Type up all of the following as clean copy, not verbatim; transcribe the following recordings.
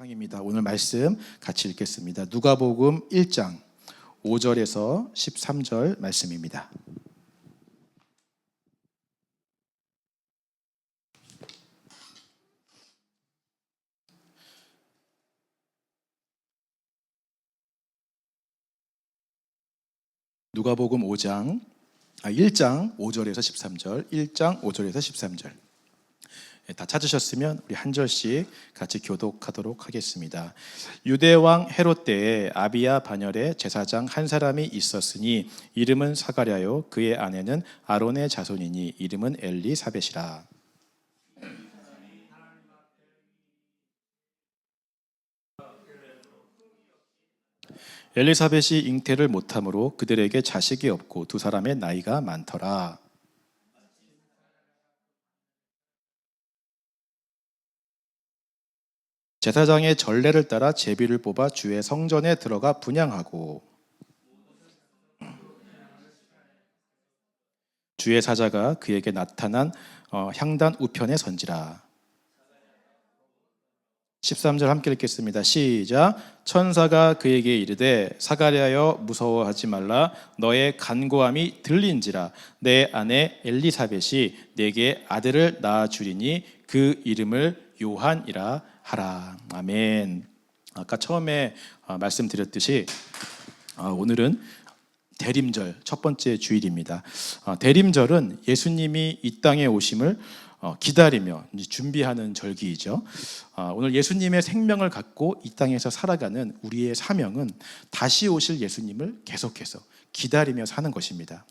상입니다. 오늘 말씀 같이 읽겠습니다. 누가복음 1장 5절에서 13절 말씀입니다. 누가복음 1장 5절에서 13절, 1장 5절에서 13절. 다 찾으셨으면 우리 한 절씩 같이 교독하도록 하겠습니다. 유대왕 헤롯 때에 아비야 반열에 제사장 한 사람이 있었으니 이름은 사가랴요 그의 아내는 아론의 자손이니 이름은 엘리사벳이라. 엘리사벳이 잉태를 못함으로 그들에게 자식이 없고 두 사람의 나이가 많더라. 제사장의 전례를 따라 제비를 뽑아 주의 성전에 들어가 분향하고 주의 사자가 그에게 나타난 향단 우편에 선지라. 13절 함께 읽겠습니다. 시작. 천사가 그에게 이르되 사가랴여 무서워하지 말라. 너의 간구함이 들린지라. 내 아내 엘리사벳이 내게 아들을 낳아 주리니 그 이름을 요한이라 하라. 아멘. 아까 처음에 말씀드렸듯이 오늘은 대림절 첫 번째 주일입니다. 대림절은 예수님이 이 땅에 오심을 기다리며 준비하는 절기이죠. 오늘 예수님의 생명을 갖고 이 땅에서 살아가는 우리의 사명은 다시 오실 예수님을 계속해서 기다리며 사는 것입니다.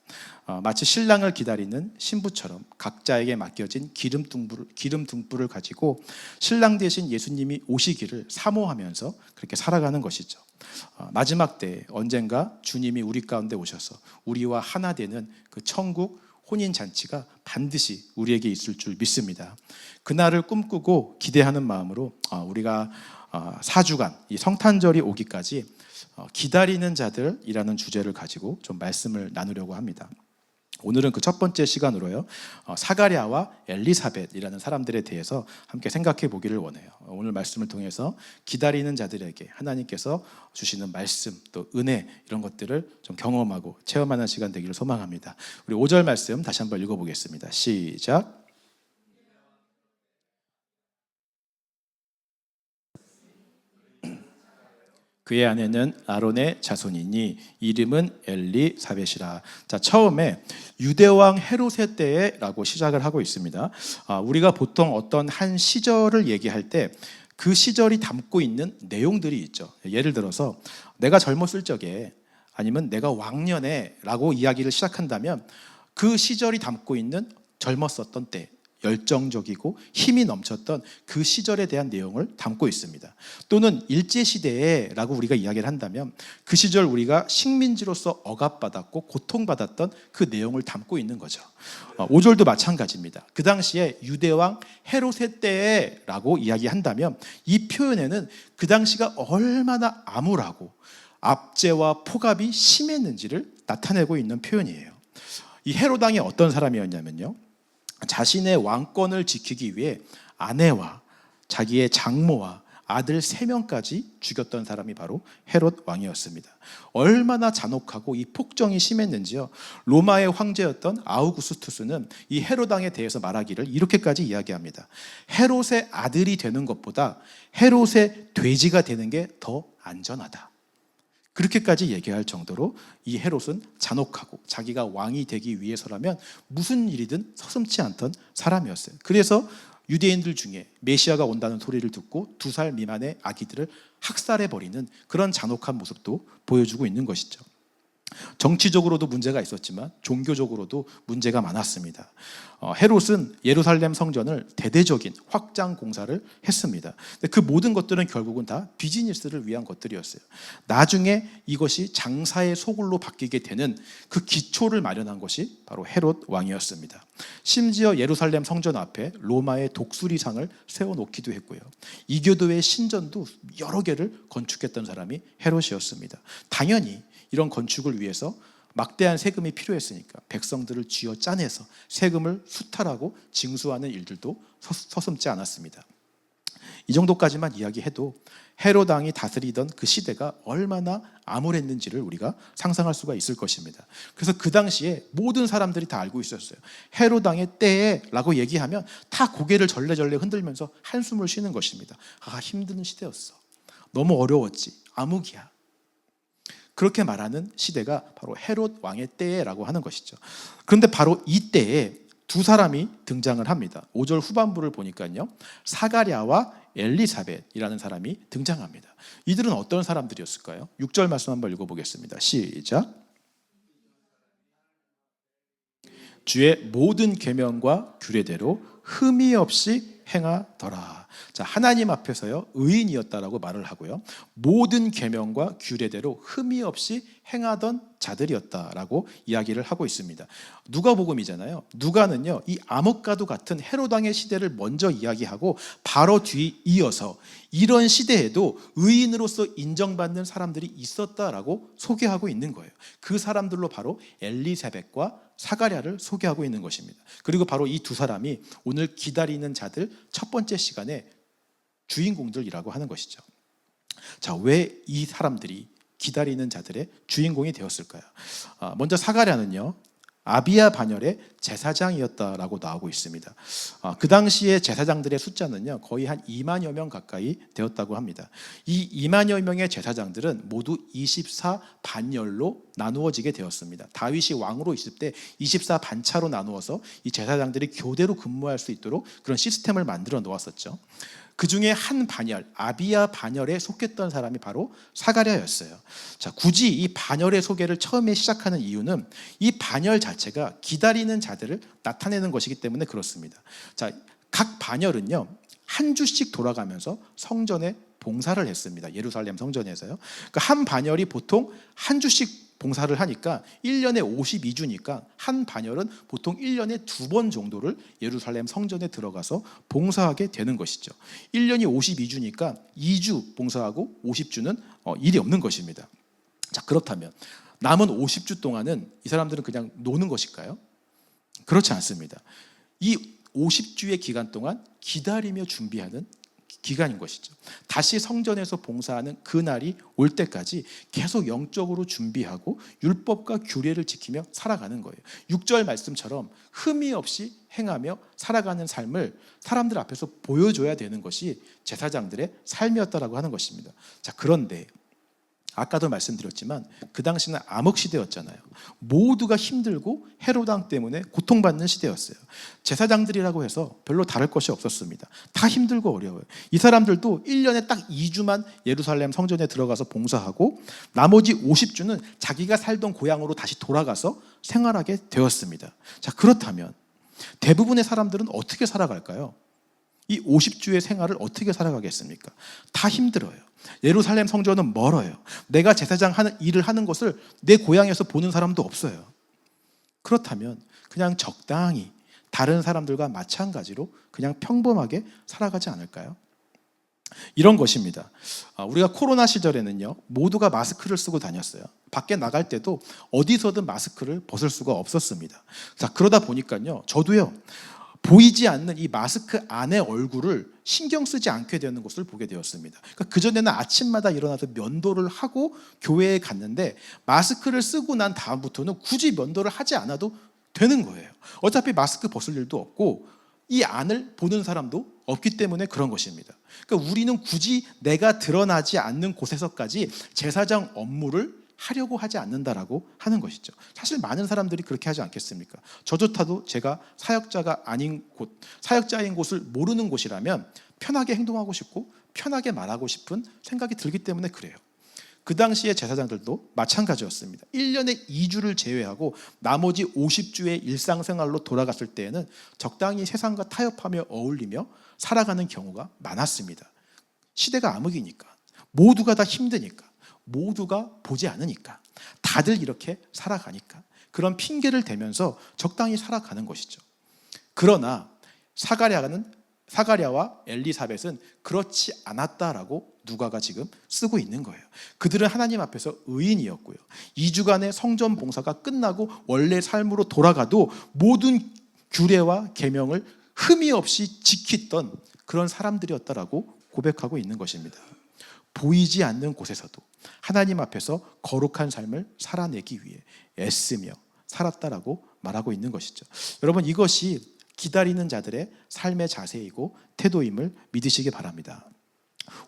마치 신랑을 기다리는 신부처럼 각자에게 맡겨진 기름 등불을 가지고 신랑 되신 예수님이 오시기를 사모하면서 그렇게 살아가는 것이죠. 마지막 때에 언젠가 주님이 우리 가운데 오셔서 우리와 하나 되는 그 천국 혼인잔치가 반드시 우리에게 있을 줄 믿습니다. 그날을 꿈꾸고 기대하는 마음으로 우리가 4주간 이 성탄절이 오기까지 기다리는 자들이라는 주제를 가지고 좀 말씀을 나누려고 합니다. 오늘은 그 첫 번째 시간으로요, 사가랴와 엘리사벳이라는 사람들에 대해서 함께 생각해 보기를 원해요. 오늘 말씀을 통해서 기다리는 자들에게 하나님께서 주시는 말씀, 또 은혜, 이런 것들을 좀 경험하고 체험하는 시간 되기를 소망합니다. 우리 5절 말씀 다시 한번 읽어보겠습니다. 시작. 그의 아내는 아론의 자손이니 이름은 엘리사벳이라. 자, 처음에 유대왕 헤롯의 때라고 시작을 하고 있습니다. 우리가 보통 어떤 한 시절을 얘기할 때 그 시절이 담고 있는 내용들이 있죠. 예를 들어서 내가 젊었을 적에 아니면 내가 왕년에 라고 이야기를 시작한다면 그 시절이 담고 있는 젊었었던 때, 열정적이고 힘이 넘쳤던 그 시절에 대한 내용을 담고 있습니다. 또는 일제시대에 라고 우리가 이야기를 한다면 그 시절 우리가 식민지로서 억압받았고 고통받았던 그 내용을 담고 있는 거죠. 5절도 마찬가지입니다. 그 당시에 유대왕 헤롯의 때라고 이야기한다면 이 표현에는 그 당시가 얼마나 암울하고 압제와 폭압이 심했는지를 나타내고 있는 표현이에요. 이 헤롯 왕이 어떤 사람이었냐면요, 자신의 왕권을 지키기 위해 아내와 자기의 장모와 아들 3명까지 죽였던 사람이 바로 헤롯 왕이었습니다. 얼마나 잔혹하고 이 폭정이 심했는지요, 로마의 황제였던 아우구스투스는 이 헤롯 왕에 대해서 말하기를 이렇게까지 이야기합니다. 헤롯의 아들이 되는 것보다 헤롯의 돼지가 되는 게 더 안전하다. 그렇게까지 얘기할 정도로 이 헤롯은 잔혹하고 자기가 왕이 되기 위해서라면 무슨 일이든 서슴지 않던 사람이었어요. 그래서 유대인들 중에 메시아가 온다는 소리를 듣고 2살 미만의 아기들을 학살해버리는 그런 잔혹한 모습도 보여주고 있는 것이죠. 정치적으로도 문제가 있었지만 종교적으로도 문제가 많았습니다. 헤롯은 예루살렘 성전을 대대적인 확장 공사를 했습니다. 그 모든 것들은 결국은 다 비즈니스를 위한 것들이었어요. 나중에 이것이 장사의 소굴로 바뀌게 되는 그 기초를 마련한 것이 바로 헤롯 왕이었습니다. 심지어 예루살렘 성전 앞에 로마의 독수리상을 세워놓기도 했고요, 이교도의 신전도 여러 개를 건축했던 사람이 헤롯이었습니다. 당연히 이런 건축을 위해서 막대한 세금이 필요했으니까 백성들을 쥐어 짜내서 세금을 수탈하고 징수하는 일들도 서슴지 않았습니다. 이 정도까지만 이야기해도 헤롯 왕이 다스리던 그 시대가 얼마나 암울했는지를 우리가 상상할 수가 있을 것입니다. 그래서 그 당시에 모든 사람들이 다 알고 있었어요. 헤롯 왕의 때에 라고 얘기하면 다 고개를 절레절레 흔들면서 한숨을 쉬는 것입니다. 아, 힘든 시대였어. 너무 어려웠지. 암흑이야. 그렇게 말하는 시대가 바로 헤롯 왕의 때라고 하는 것이죠. 그런데 바로 이 때에 두 사람이 등장을 합니다. 5절 후반부를 보니까요, 사가랴와 엘리사벳이라는 사람이 등장합니다. 이들은 어떤 사람들이었을까요? 6절 말씀 한번 읽어보겠습니다. 시작. 주의 모든 계명과 규례대로 흠이 없이 행하더라. 자, 하나님 앞에서요, 의인이었다라고 말을 하고요, 모든 계명과 규례대로 흠이 없이 행하던 자들이었다라고 이야기를 하고 있습니다. 누가복음이잖아요. 누가는요, 이 암흑과도 같은 헤롯 왕의 시대를 먼저 이야기하고 바로 뒤 이어서 이런 시대에도 의인으로서 인정받는 사람들이 있었다라고 소개하고 있는 거예요. 그 사람들로 바로 엘리사벳과 사가랴를 소개하고 있는 것입니다. 그리고 바로 이 두 사람이 오늘 기다리는 자들 첫 번째 시간에 주인공들이라고 하는 것이죠. 자, 왜 이 사람들이 기다리는 자들의 주인공이 되었을까요? 먼저 사가랴는요, 아비야 반열의 제사장이었다라고 나오고 있습니다. 그 당시에 제사장들의 숫자는요, 거의 한 2만여 명 가까이 되었다고 합니다. 이 2만여 명의 제사장들은 모두 24 반열로 나누어지게 되었습니다. 다윗이 왕으로 있을 때 24 반차로 나누어서 이 제사장들이 교대로 근무할 수 있도록 그런 시스템을 만들어 놓았었죠. 그 중에 한 반열, 아비야 반열에 속했던 사람이 바로 사가랴였어요. 자, 굳이 이 반열의 소개를 처음에 시작하는 이유는 이 반열 자체가 기다리는 자들을 나타내는 것이기 때문에 그렇습니다. 자, 각 반열은요, 한 주씩 돌아가면서 성전에 봉사를 했습니다. 예루살렘 성전에서요. 그러니까 한 반열이 보통 한 주씩 봉사를 하니까 1년에 52주니까 한 반열은 보통 1년에 2번 정도를 예루살렘 성전에 들어가서 봉사하게 되는 것이죠. 1년이 52주니까 2주 봉사하고 50주는 일이 없는 것입니다. 자, 그렇다면 남은 50주 동안은 이 사람들은 그냥 노는 것일까요? 그렇지 않습니다. 이 50주의 기간 동안 기다리며 준비하는 기간인 것이죠. 다시 성전에서 봉사하는 그날이 올 때까지 계속 영적으로 준비하고 율법과 규례를 지키며 살아가는 거예요. 6절 말씀처럼 흠이 없이 행하며 살아가는 삶을 사람들 앞에서 보여줘야 되는 것이 제사장들의 삶이었다라고 하는 것입니다. 자, 그런데 아까도 말씀드렸지만 그 당시는 암흑 시대였잖아요. 모두가 힘들고 헤롯 왕 때문에 고통받는 시대였어요. 제사장들이라고 해서 별로 다를 것이 없었습니다. 다 힘들고 어려워요. 이 사람들도 1년에 딱 2주만 예루살렘 성전에 들어가서 봉사하고 나머지 50주는 자기가 살던 고향으로 다시 돌아가서 생활하게 되었습니다. 자, 그렇다면 대부분의 사람들은 어떻게 살아갈까요? 이 50주의 생활을 어떻게 살아가겠습니까? 다 힘들어요. 예루살렘 성전은 멀어요. 내가 제사장 하는 일을 하는 것을 내 고향에서 보는 사람도 없어요. 그렇다면 그냥 적당히 다른 사람들과 마찬가지로 그냥 평범하게 살아가지 않을까요? 이런 것입니다. 우리가 코로나 시절에는요, 모두가 마스크를 쓰고 다녔어요. 밖에 나갈 때도 어디서든 마스크를 벗을 수가 없었습니다. 자, 그러다 보니까요, 저도요, 보이지 않는 이 마스크 안의 얼굴을 신경 쓰지 않게 되는 것을 보게 되었습니다. 그러니까 그전에는 아침마다 일어나서 면도를 하고 교회에 갔는데 마스크를 쓰고 난 다음부터는 굳이 면도를 하지 않아도 되는 거예요. 어차피 마스크 벗을 일도 없고 이 안을 보는 사람도 없기 때문에 그런 것입니다. 그러니까 우리는 굳이 내가 드러나지 않는 곳에서까지 제사장 업무를 하려고 하지 않는다라고 하는 것이죠. 사실 많은 사람들이 그렇게 하지 않겠습니까? 저조차도 제가 사역자가 아닌 곳, 사역자인 곳을 모르는 곳이라면 편하게 행동하고 싶고 편하게 말하고 싶은 생각이 들기 때문에 그래요. 그 당시에 제사장들도 마찬가지였습니다. 1년에 2주를 제외하고 나머지 50주의 일상생활로 돌아갔을 때에는 적당히 세상과 타협하며 어울리며 살아가는 경우가 많았습니다. 시대가 암흑이니까, 모두가 다 힘드니까, 모두가 보지 않으니까, 다들 이렇게 살아가니까 그런 핑계를 대면서 적당히 살아가는 것이죠. 그러나 사가랴와 엘리사벳은 그렇지 않았다라고 누가가 지금 쓰고 있는 거예요. 그들은 하나님 앞에서 의인이었고요. 2주간의 성전 봉사가 끝나고 원래 삶으로 돌아가도 모든 규례와 계명을 흠이 없이 지켰던 그런 사람들이었다라고 고백하고 있는 것입니다. 보이지 않는 곳에서도 하나님 앞에서 거룩한 삶을 살아내기 위해 애쓰며 살았다라고 말하고 있는 것이죠. 여러분, 이것이 기다리는 자들의 삶의 자세이고 태도임을 믿으시기 바랍니다.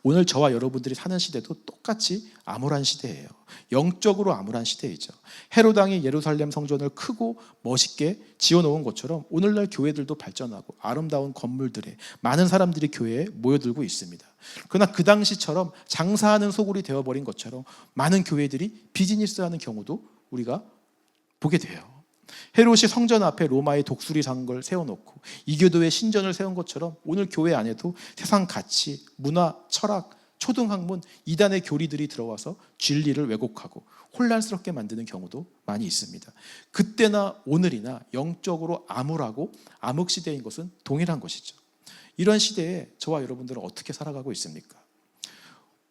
오늘 저와 여러분들이 사는 시대도 똑같이 암울한 시대예요. 영적으로 암울한 시대이죠. 헤롯 왕이 예루살렘 성전을 크고 멋있게 지어놓은 것처럼 오늘날 교회들도 발전하고 아름다운 건물들에 많은 사람들이 교회에 모여들고 있습니다. 그러나 그 당시처럼 장사하는 소굴이 되어버린 것처럼 많은 교회들이 비즈니스하는 경우도 우리가 보게 돼요. 헤롯이 성전 앞에 로마의 독수리 상을 세워놓고 이교도의 신전을 세운 것처럼 오늘 교회 안에도 세상 가치, 문화, 철학, 초등학문, 이단의 교리들이 들어와서 진리를 왜곡하고 혼란스럽게 만드는 경우도 많이 있습니다. 그때나 오늘이나 영적으로 암울하고 암흑시대인 것은 동일한 것이죠. 이런 시대에 저와 여러분들은 어떻게 살아가고 있습니까?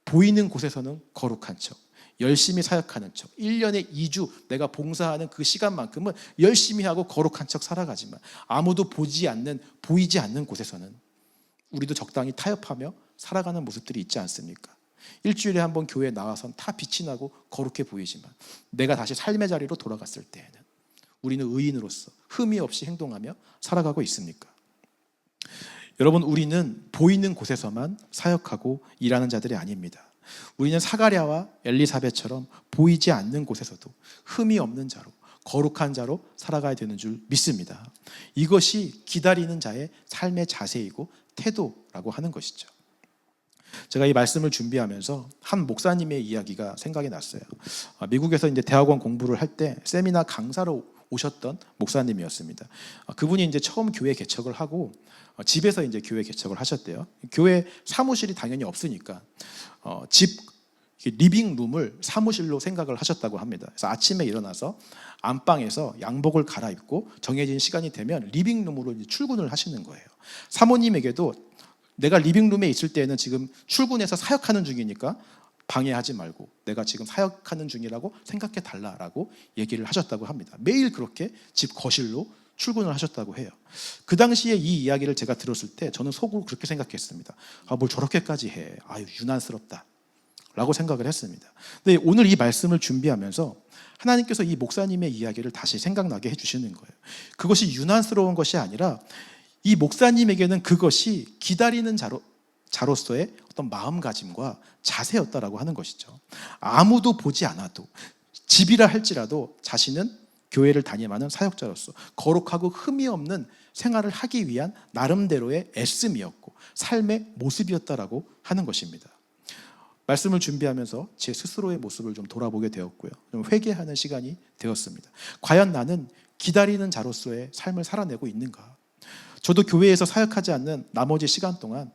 보이는 곳에서는 거룩한 척, 열심히 사역하는 척, 1년에 2주 내가 봉사하는 그 시간만큼은 열심히 하고 거룩한 척 살아가지만 아무도 보이지 않는 곳에서는 우리도 적당히 타협하며 살아가는 모습들이 있지 않습니까? 일주일에 한 번 교회에 나와선 다 빛이 나고 거룩해 보이지만 내가 다시 삶의 자리로 돌아갔을 때에는 우리는 의인으로서 흠이 없이 행동하며 살아가고 있습니까? 여러분, 우리는 보이는 곳에서만 사역하고 일하는 자들이 아닙니다. 우리는 사가랴와 엘리사벳처럼 보이지 않는 곳에서도 흠이 없는 자로, 거룩한 자로 살아가야 되는 줄 믿습니다. 이것이 기다리는 자의 삶의 자세이고 태도라고 하는 것이죠. 제가 이 말씀을 준비하면서 한 목사님의 이야기가 생각이 났어요. 미국에서 이제 대학원 공부를 할 때 세미나 강사로 오셨던 목사님이었습니다. 그분이 이제 처음 교회 개척을 하고 집에서 이제 교회 개척을 하셨대요. 교회 사무실이 당연히 없으니까 집 리빙룸을 사무실로 생각을 하셨다고 합니다. 그래서 아침에 일어나서 안방에서 양복을 갈아입고 정해진 시간이 되면 리빙룸으로 이제 출근을 하시는 거예요. 사모님에게도 내가 리빙룸에 있을 때에는 지금 출근해서 사역하는 중이니까 방해하지 말고 내가 지금 사역하는 중이라고 생각해 달라라고 얘기를 하셨다고 합니다. 매일 그렇게 집 거실로 출근을 하셨다고 해요. 그 당시에 이 이야기를 제가 들었을 때 저는 속으로 그렇게 생각했습니다. 뭘 저렇게까지 해. 아유, 유난스럽다 라고 생각을 했습니다. 근데 오늘 이 말씀을 준비하면서 하나님께서 이 목사님의 이야기를 다시 생각나게 해주시는 거예요. 그것이 유난스러운 것이 아니라 이 목사님에게는 그것이 기다리는 자로서의 어떤 마음가짐과 자세였다라고 하는 것이죠. 아무도 보지 않아도 집이라 할지라도 자신은 교회를 다니는 사역자로서 거룩하고 흠이 없는 생활을 하기 위한 나름대로의 애씀이었고 삶의 모습이었다라고 하는 것입니다. 말씀을 준비하면서 제 스스로의 모습을 좀 돌아보게 되었고요. 좀 회개하는 시간이 되었습니다. 과연 나는 기다리는 자로서의 삶을 살아내고 있는가? 저도 교회에서 사역하지 않는 나머지 시간 동안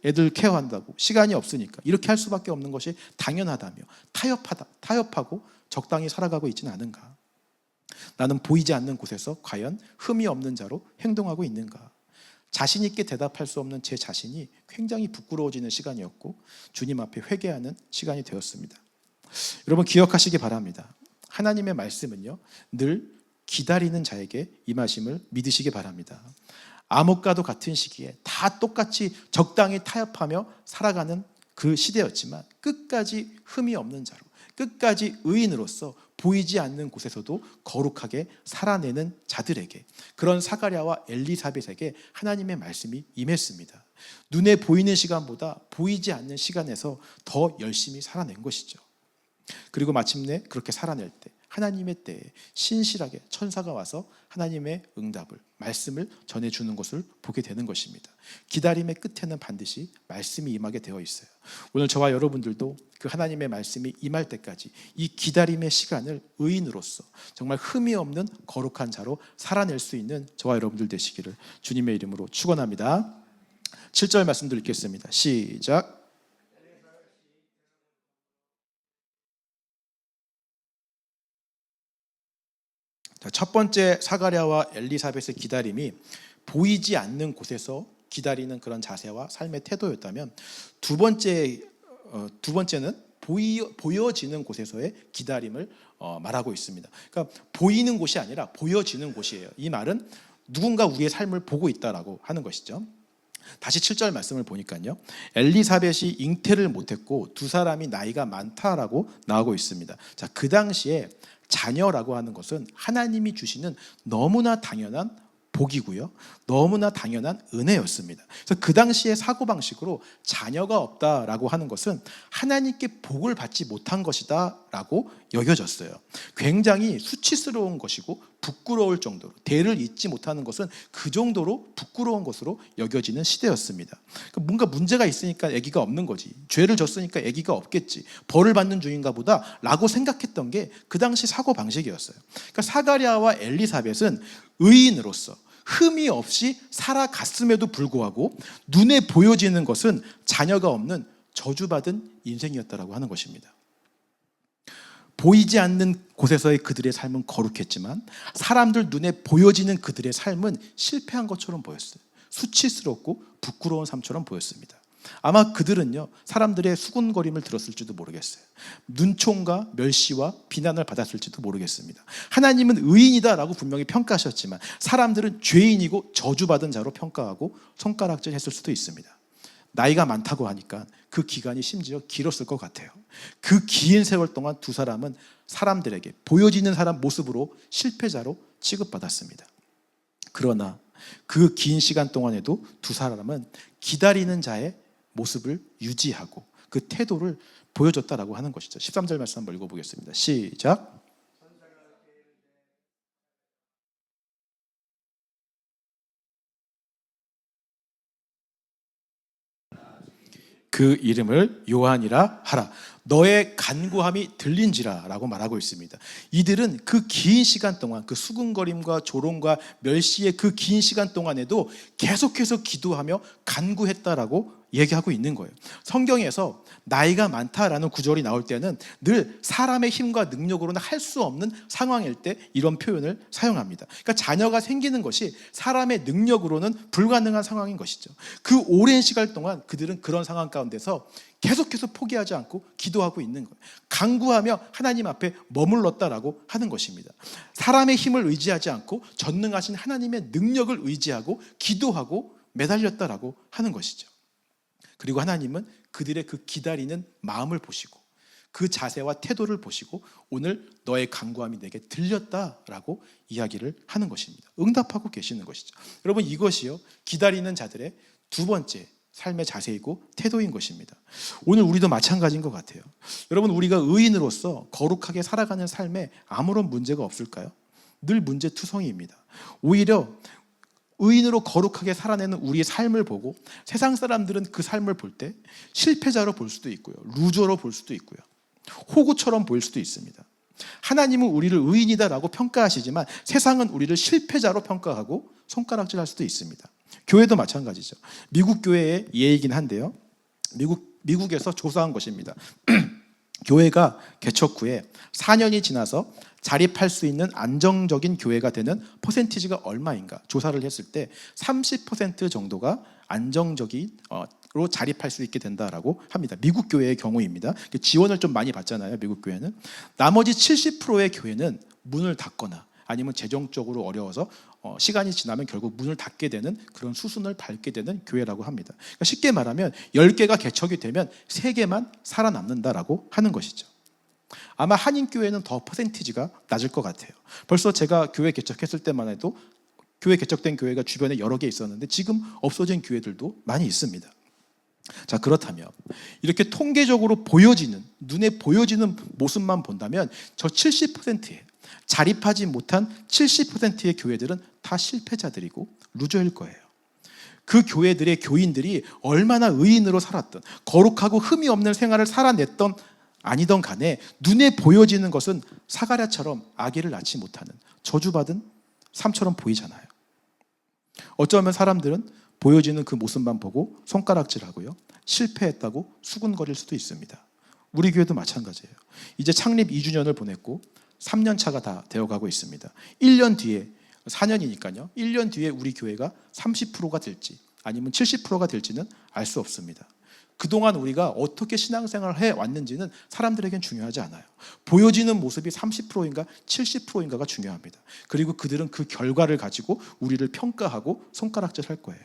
애들 케어한다고 시간이 없으니까 이렇게 할 수밖에 없는 것이 당연하다며 타협하고 적당히 살아가고 있지는 않은가? 나는 보이지 않는 곳에서 과연 흠이 없는 자로 행동하고 있는가? 자신 있게 대답할 수 없는 제 자신이 굉장히 부끄러워지는 시간이었고 주님 앞에 회개하는 시간이 되었습니다. 여러분, 기억하시기 바랍니다. 하나님의 말씀은요, 늘 기다리는 자에게 임하심을 믿으시기 바랍니다. 암흑과도 같은 시기에 다 똑같이 적당히 타협하며 살아가는 그 시대였지만 끝까지 흠이 없는 자로, 끝까지 의인으로서 보이지 않는 곳에서도 거룩하게 살아내는 자들에게, 그런 사가랴와 엘리사벳에게 하나님의 말씀이 임했습니다. 눈에 보이는 시간보다 보이지 않는 시간에서 더 열심히 살아낸 것이죠. 그리고 마침내 그렇게 살아낼 때 하나님의 때에 신실하게 천사가 와서 하나님의 응답을, 말씀을 전해주는 것을 보게 되는 것입니다. 기다림의 끝에는 반드시 말씀이 임하게 되어 있어요. 오늘 저와 여러분들도 그 하나님의 말씀이 임할 때까지 이 기다림의 시간을 의인으로서 정말 흠이 없는 거룩한 자로 살아낼 수 있는 저와 여러분들 되시기를 주님의 이름으로 축원합니다. 7절 말씀 드리겠습니다. 시작. 첫 번째 사가랴와 엘리사벳의 기다림이 보이지 않는 곳에서 기다리는 그런 자세와 삶의 태도였다면, 두 번째는 보여지는 곳에서의 기다림을 말하고 있습니다. 그러니까 보이는 곳이 아니라 보여지는 곳이에요. 이 말은 누군가 우리의 삶을 보고 있다라고 하는 것이죠. 다시 7절 말씀을 보니까요. 엘리사벳이 잉태를 못했고 두 사람이 나이가 많다라고 나오고 있습니다. 자, 그 당시에 자녀라고 하는 것은 하나님이 주시는 너무나 당연한 복이고요. 너무나 당연한 은혜였습니다. 그래서 그 당시의 사고방식으로 자녀가 없다라고 하는 것은 하나님께 복을 받지 못한 것이다라고 여겨졌어요. 굉장히 수치스러운 것이고 부끄러울 정도로, 대를 잇지 못하는 것은 그 정도로 부끄러운 것으로 여겨지는 시대였습니다. 뭔가 문제가 있으니까 아기가 없는 거지, 죄를 졌으니까 아기가 없겠지, 벌을 받는 중인가 보다 라고 생각했던 게 그 당시 사고방식이었어요. 그러니까 사가랴와 엘리사벳은 의인으로서 흠이 없이 살아갔음에도 불구하고 눈에 보여지는 것은 자녀가 없는 저주받은 인생이었다라고 하는 것입니다. 보이지 않는 곳에서의 그들의 삶은 거룩했지만 사람들 눈에 보여지는 그들의 삶은 실패한 것처럼 보였어요. 수치스럽고 부끄러운 삶처럼 보였습니다. 아마 그들은요, 사람들의 수군거림을 들었을지도 모르겠어요. 눈총과 멸시와 비난을 받았을지도 모르겠습니다. 하나님은 의인이다라고 분명히 평가하셨지만 사람들은 죄인이고 저주받은 자로 평가하고 손가락질했을 수도 있습니다. 나이가 많다고 하니까 그 기간이 심지어 길었을 것 같아요. 그 긴 세월 동안 두 사람은 사람들에게 보여지는 사람 모습으로 실패자로 취급받았습니다. 그러나 그 긴 시간 동안에도 두 사람은 기다리는 자의 모습을 유지하고 그 태도를 보여줬다라고 하는 것이죠. 13절 말씀 한번 읽어보겠습니다. 시작. 그 이름을 요한이라 하라. 너의 간구함이 들린지라 라고 말하고 있습니다. 이들은 그 긴 시간 동안 그 수군거림과 조롱과 멸시의 그 긴 시간 동안에도 계속해서 기도하며 간구했다라고 얘기하고 있는 거예요. 성경에서 나이가 많다라는 구절이 나올 때는 늘 사람의 힘과 능력으로는 할 수 없는 상황일 때 이런 표현을 사용합니다. 그러니까 자녀가 생기는 것이 사람의 능력으로는 불가능한 상황인 것이죠. 그 오랜 시간 동안 그들은 그런 상황 가운데서 계속해서 포기하지 않고 기도하고 있는 거예요. 간구하며 하나님 앞에 머물렀다라고 하는 것입니다. 사람의 힘을 의지하지 않고 전능하신 하나님의 능력을 의지하고 기도하고 매달렸다라고 하는 것이죠. 그리고 하나님은 그들의 그 기다리는 마음을 보시고 그 자세와 태도를 보시고 오늘 너의 간구함이 내게 들렸다라고 이야기를 하는 것입니다. 응답하고 계시는 것이죠. 여러분, 이것이요, 기다리는 자들의 두 번째 삶의 자세이고 태도인 것입니다. 오늘 우리도 마찬가지인 것 같아요. 여러분, 우리가 의인으로서 거룩하게 살아가는 삶에 아무런 문제가 없을까요? 늘 문제투성이입니다. 오히려 의인으로 거룩하게 살아내는 우리의 삶을 보고 세상 사람들은 그 삶을 볼 때 실패자로 볼 수도 있고요, 루저로 볼 수도 있고요, 호구처럼 보일 수도 있습니다. 하나님은 우리를 의인이다라고 평가하시지만 세상은 우리를 실패자로 평가하고 손가락질할 수도 있습니다. 교회도 마찬가지죠. 미국 교회의 예이긴 한데요, 미국에서 조사한 것입니다. 교회가 개척 후에 4년이 지나서 자립할 수 있는 안정적인 교회가 되는 퍼센티지가 얼마인가 조사를 했을 때 30% 정도가 안정적으로 자립할 수 있게 된다라고 합니다. 미국 교회의 경우입니다. 지원을 좀 많이 받잖아요, 미국 교회는. 나머지 70%의 교회는 문을 닫거나 아니면 재정적으로 어려워서 시간이 지나면 결국 문을 닫게 되는 그런 수순을 밟게 되는 교회라고 합니다. 그러니까 쉽게 말하면 10개가 개척이 되면 3개만 살아남는다라고 하는 것이죠. 아마 한인교회는 더 퍼센티지가 낮을 것 같아요. 벌써 제가 교회 개척했을 때만 해도 교회 개척된 교회가 주변에 여러 개 있었는데 지금 없어진 교회들도 많이 있습니다. 자, 그렇다면 이렇게 통계적으로 보여지는, 눈에 보여지는 모습만 본다면 저 70%에 자립하지 못한 70%의 교회들은 다 실패자들이고 루저일 거예요. 그 교회들의 교인들이 얼마나 의인으로 살았던, 거룩하고 흠이 없는 생활을 살아냈던 아니던 간에 눈에 보여지는 것은 사가랴처럼 아기를 낳지 못하는 저주받은 삶처럼 보이잖아요. 어쩌면 사람들은 보여지는 그 모습만 보고 손가락질하고요, 실패했다고 수군거릴 수도 있습니다. 우리 교회도 마찬가지예요. 이제 창립 2주년을 보냈고 3년 차가 다 되어가고 있습니다. 1년 뒤에, 4년이니까요, 1년 뒤에 우리 교회가 30%가 될지 아니면 70%가 될지는 알 수 없습니다. 그동안 우리가 어떻게 신앙생활을 해왔는지는 사람들에겐 중요하지 않아요. 보여지는 모습이 30%인가 70%인가가 중요합니다. 그리고 그들은 그 결과를 가지고 우리를 평가하고 손가락질 할 거예요.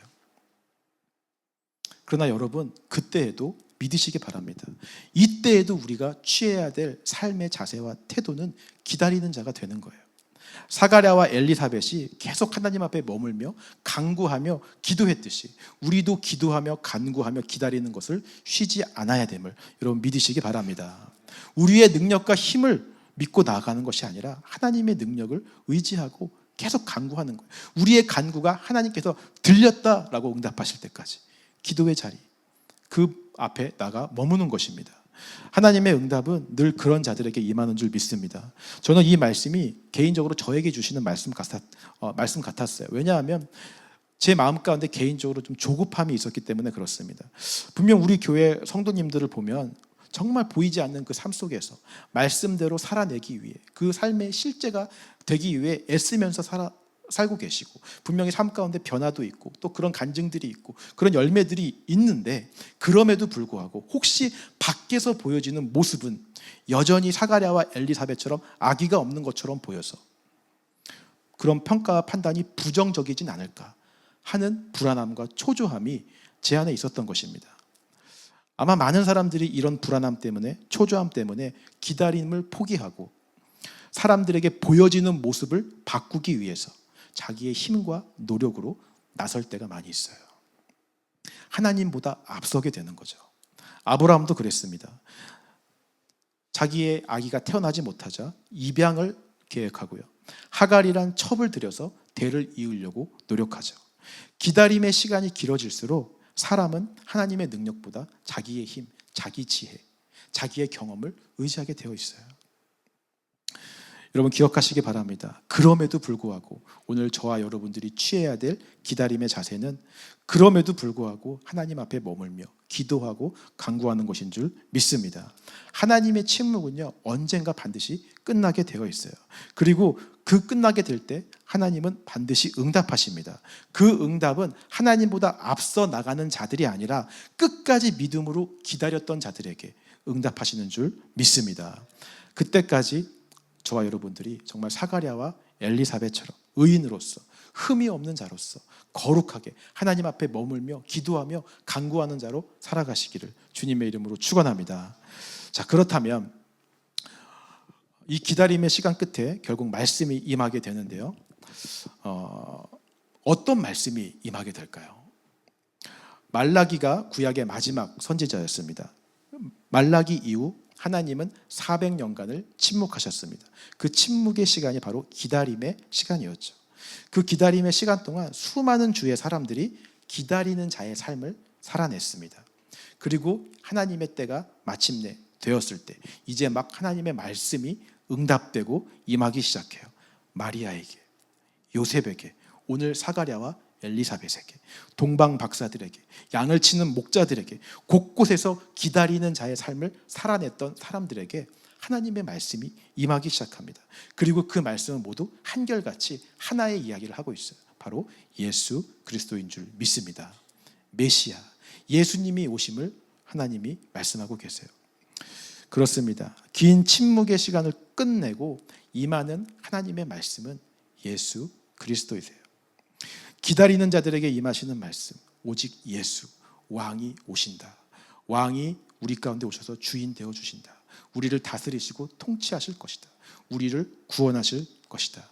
그러나 여러분, 그때에도 믿으시기 바랍니다. 이때에도 우리가 취해야 될 삶의 자세와 태도는 기다리는 자가 되는 거예요. 사가랴와 엘리사벳이 계속 하나님 앞에 머물며 간구하며 기도했듯이 우리도 기도하며 간구하며 기다리는 것을 쉬지 않아야 됨을 여러분 믿으시기 바랍니다. 우리의 능력과 힘을 믿고 나아가는 것이 아니라 하나님의 능력을 의지하고 계속 간구하는 거예요. 우리의 간구가 하나님께서 들렸다라고 응답하실 때까지 기도의 자리, 그 앞에 나가 머무는 것입니다. 하나님의 응답은 늘 그런 자들에게 임하는 줄 믿습니다. 저는 이 말씀이 개인적으로 저에게 주시는 말씀 같았어요. 왜냐하면 제 마음 가운데 개인적으로 좀 조급함이 있었기 때문에 그렇습니다. 분명 우리 교회 성도님들을 보면 정말 보이지 않는 그 삶 속에서 말씀대로 살아내기 위해, 그 삶의 실제가 되기 위해 애쓰면서 살고 계시고, 분명히 삶 가운데 변화도 있고 또 그런 간증들이 있고 그런 열매들이 있는데, 그럼에도 불구하고 혹시 밖에서 보여지는 모습은 여전히 사가랴와 엘리사벳처럼 아기가 없는 것처럼 보여서 그런 평가와 판단이 부정적이진 않을까 하는 불안함과 초조함이 제 안에 있었던 것입니다. 아마 많은 사람들이 이런 불안함 때문에, 초조함 때문에 기다림을 포기하고 사람들에게 보여지는 모습을 바꾸기 위해서 자기의 힘과 노력으로 나설 때가 많이 있어요. 하나님보다 앞서게 되는 거죠. 아브라함도 그랬습니다. 자기의 아기가 태어나지 못하자 입양을 계획하고요, 하갈이란 첩을 들여서 대를 이으려고 노력하죠. 기다림의 시간이 길어질수록 사람은 하나님의 능력보다 자기의 힘, 자기 지혜, 자기의 경험을 의지하게 되어 있어요. 여러분 기억하시기 바랍니다. 그럼에도 불구하고 오늘 저와 여러분들이 취해야 될 기다림의 자세는 그럼에도 불구하고 하나님 앞에 머물며 기도하고 간구하는 것인 줄 믿습니다. 하나님의 침묵은요, 언젠가 반드시 끝나게 되어 있어요. 그리고 그 끝나게 될 때 하나님은 반드시 응답하십니다. 그 응답은 하나님보다 앞서 나가는 자들이 아니라 끝까지 믿음으로 기다렸던 자들에게 응답하시는 줄 믿습니다. 그때까지 저와 여러분들이 정말 사가랴와 엘리사벳처럼 의인으로서, 흠이 없는 자로서 거룩하게 하나님 앞에 머물며 기도하며 간구하는 자로 살아가시기를 주님의 이름으로 축원합니다. 자, 그렇다면 이 기다림의 시간 끝에 결국 말씀이 임하게 되는데요, 어떤 말씀이 임하게 될까요? 말라기가 구약의 마지막 선지자였습니다. 말라기 이후 하나님은 400년간을 침묵하셨습니다. 그 침묵의 시간이 바로 기다림의 시간이었죠. 그 기다림의 시간 동안 수많은 주의 사람들이 기다리는 자의 삶을 살아냈습니다. 그리고 하나님의 때가 마침내 되었을 때 이제 막 하나님의 말씀이 응답되고 임하기 시작해요. 마리아에게, 요셉에게, 오늘 사가랴와 엘리사벳에게, 동방 박사들에게, 양을 치는 목자들에게, 곳곳에서 기다리는 자의 삶을 살아냈던 사람들에게 하나님의 말씀이 임하기 시작합니다. 그리고 그 말씀은 모두 한결같이 하나의 이야기를 하고 있어요. 바로 예수 그리스도인 줄 믿습니다. 메시아, 예수님이 오심을 하나님이 말씀하고 계세요. 그렇습니다. 긴 침묵의 시간을 끝내고 임하는 하나님의 말씀은 예수 그리스도이세요. 기다리는 자들에게 임하시는 말씀, 오직 예수, 왕이 오신다. 왕이 우리 가운데 오셔서 주인 되어 주신다. 우리를 다스리시고 통치하실 것이다. 우리를 구원하실 것이다.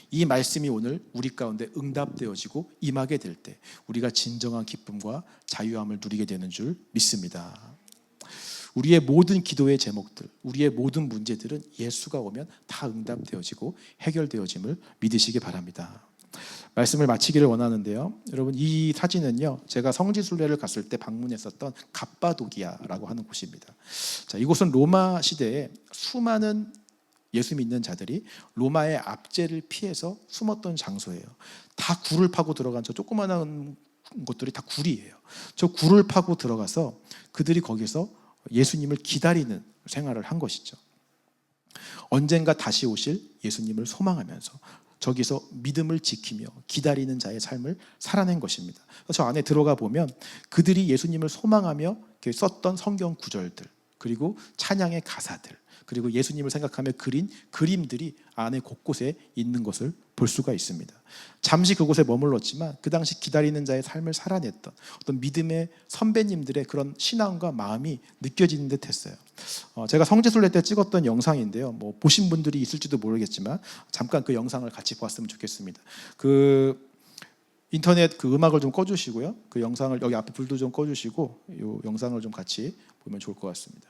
이 말씀이 오늘 우리 가운데 응답되어지고 임하게 될 때 우리가 진정한 기쁨과 자유함을 누리게 되는 줄 믿습니다. 우리의 모든 기도의 제목들, 우리의 모든 문제들은 예수가 오면 다 응답되어지고 해결되어짐을 믿으시기 바랍니다. 말씀을 마치기를 원하는데요, 여러분 이 사진은요, 제가 성지순례를 갔을 때 방문했었던 갑바도기아라고 하는 곳입니다. 자, 이곳은 로마 시대에 수많은 예수 믿는 자들이 로마의 압제를 피해서 숨었던 장소예요. 다 굴을 파고 들어간 저 조그마한 것들이 다 굴이에요. 저 굴을 파고 들어가서 그들이 거기서 예수님을 기다리는 생활을 한 것이죠. 언젠가 다시 오실 예수님을 소망하면서 저기서 믿음을 지키며 기다리는 자의 삶을 살아낸 것입니다. 저 안에 들어가 보면 그들이 예수님을 소망하며 썼던 성경 구절들, 그리고 찬양의 가사들, 그리고 예수님을 생각하며 그린 그림들이 안에 곳곳에 있는 것을 볼 수가 있습니다. 잠시 그곳에 머물렀지만 그 당시 기다리는 자의 삶을 살아냈던 어떤 믿음의 선배님들의 그런 신앙과 마음이 느껴지는 듯 했어요. 제가 성지순례 때 찍었던 영상인데요. 뭐 보신 분들이 있을지도 모르겠지만 잠깐 그 영상을 같이 보았으면 좋겠습니다. 인터넷 음악을 좀 꺼주시고요. 그 영상을 여기 앞에 불도 좀 꺼주시고 이 영상을 좀 같이 보면 좋을 것 같습니다.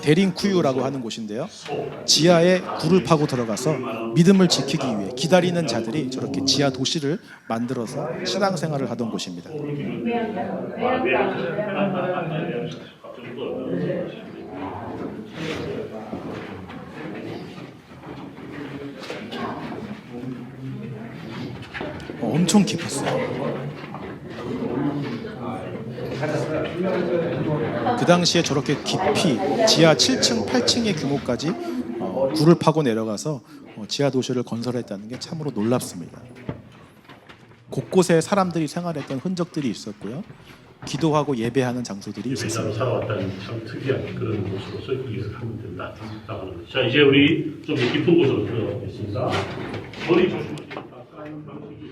데린쿠유라고 하는 곳인데요. 지하에 굴을 파고 들어가서 믿음을 지키기 위해 기다리는 자들이 저렇게 지하 도시를 만들어서 신앙생활을 하던 곳입니다. 엄청 깊었어요. 그 당시에 저렇게 깊이 지하 7층, 8층의 규모까지 굴을 파고 내려가서 지하 도시를 건설했다는 게 참으로 놀랍습니다. 곳곳에 사람들이 생활했던 흔적들이 있었고요. 기도하고 예배하는 장소들이 있었습니다. 살아왔다는 참 특이한 그런 곳으로서 여기서 하면 된다. 자, 이제 우리 좀 깊은 곳으로 들어가겠습니다. 머리 조심하시고 쌓이는 방식이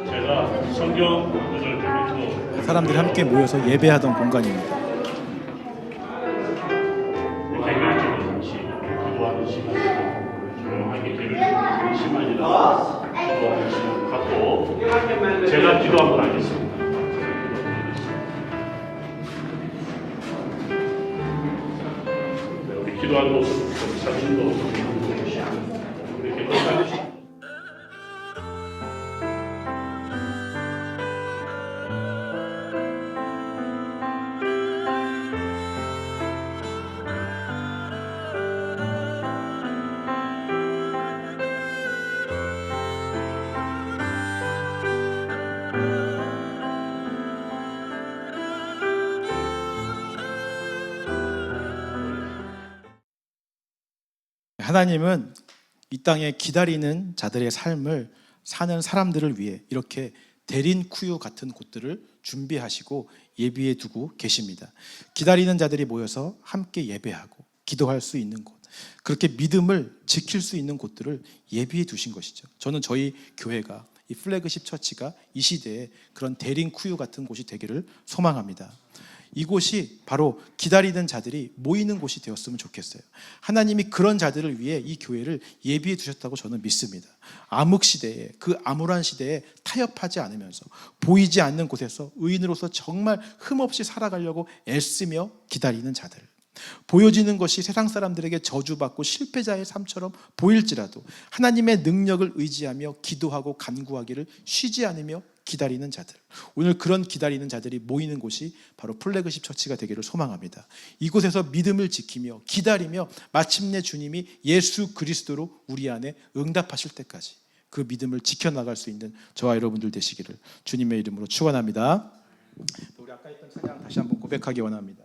제가 성경 구절 드리고 사람들이 함께 모여서 예배하던 공간입니다. 개별적인 시, 기도하는 시간이고 조용하게 개별적인 시간이라 기도하는 시간 갖고 제가 기도하고 나겠습니다. 우리 기도하는 모습 사진도 이렇게 끝까지. 하나님은 이 땅에 기다리는 자들의 삶을 사는 사람들을 위해 이렇게 데린쿠유 같은 곳들을 준비하시고 예비해 두고 계십니다. 기다리는 자들이 모여서 함께 예배하고 기도할 수 있는 곳, 그렇게 믿음을 지킬 수 있는 곳들을 예비해 두신 것이죠. 저는 저희 교회가 이 플래그십 처치가 이 시대에 그런 데린쿠유 같은 곳이 되기를 소망합니다. 이곳이 바로 기다리는 자들이 모이는 곳이 되었으면 좋겠어요. 하나님이 그런 자들을 위해 이 교회를 예비해 두셨다고 저는 믿습니다. 암흑시대에, 그 암울한 시대에 타협하지 않으면서 보이지 않는 곳에서 의인으로서 정말 흠없이 살아가려고 애쓰며 기다리는 자들, 보여지는 것이 세상 사람들에게 저주받고 실패자의 삶처럼 보일지라도 하나님의 능력을 의지하며 기도하고 간구하기를 쉬지 않으며 기다리는 자들, 오늘 그런 기다리는 자들이 모이는 곳이 바로 플래그십 처치가 되기를 소망합니다. 이곳에서 믿음을 지키며 기다리며 마침내 주님이 예수 그리스도로 우리 안에 응답하실 때까지 그 믿음을 지켜나갈 수 있는 저와 여러분들 되시기를 주님의 이름으로 축원합니다. 우리 아까 했던 찬양 다시 한번 고백하기 원합니다.